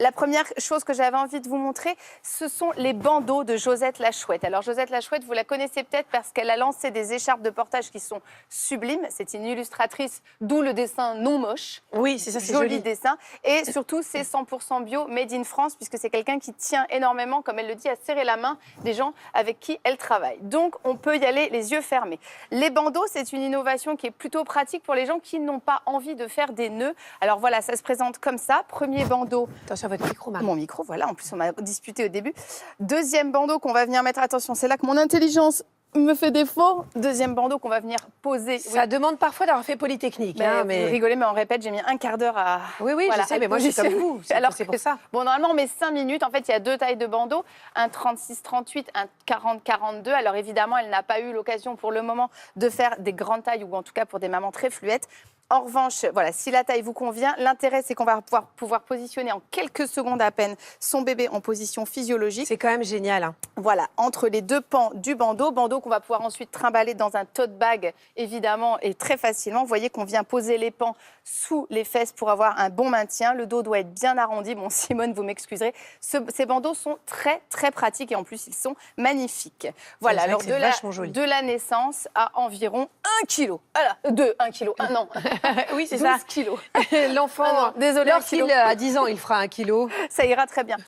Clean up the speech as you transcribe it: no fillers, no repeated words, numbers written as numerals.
La première chose que j'avais envie de vous montrer, ce sont les bandeaux de Josette la Chouette. Alors Josette la Chouette, vous la connaissez peut-être parce qu'elle a lancé des écharpes de portage qui sont sublimes. C'est une illustratrice, d'où le dessin non moche. Oui, c'est ça, c'est Joli joli. dessin. Et surtout, c'est 100% bio, made in France, puisque c'est quelqu'un qui tient énormément, comme elle le dit, à serrer la main des gens avec qui elle travaille. Donc, on peut y aller les yeux fermés. Les bandeaux, c'est une innovation qui est plutôt pratique pour les gens qui n'ont pas envie de faire des nœuds. Alors voilà, ça se présente comme ça. Premier bandeau. Attention à votre micro, Marie. Mon micro, voilà. En plus, on m'a disputé au début. Deuxième bandeau qu'on va venir mettre. Attention, c'est là que mon intelligence me fait défaut. Deuxième bandeau qu'on va venir poser. Ça demande parfois d'avoir fait Polytechnique. Vous rigolez, mais on répète, j'ai mis un quart d'heure à... Oui, voilà, je sais, mais moi, je suis comme vous. Alors C'est pour ça. Bon, normalement, on met 5 minutes. En fait, il y a 2 tailles de bandeaux, un 36-38, un 40-42. Alors, évidemment, elle n'a pas eu l'occasion pour le moment de faire des grandes tailles, ou en tout cas pour des mamans très fluettes. En revanche, voilà, si la taille vous convient, l'intérêt, c'est qu'on va pouvoir positionner en quelques secondes à peine son bébé en position physiologique. C'est quand même génial. Hein. Voilà, entre les 2 pans du bandeau qu'on va pouvoir ensuite trimballer dans un tote bag, évidemment, et très facilement. Vous voyez qu'on vient poser les pans sous les fesses pour avoir un bon maintien. Le dos doit être bien arrondi. Bon, Simone, vous m'excuserez. Ces bandeaux sont très, très pratiques et en plus, ils sont magnifiques. Voilà, alors de la naissance à environ 1 kg. Alors, 1 kg, non. Oui, c'est 12 ça. kilos. L'enfant, désolé, lorsqu'il a 10 ans, il fera 1 kilo. Ça ira très bien.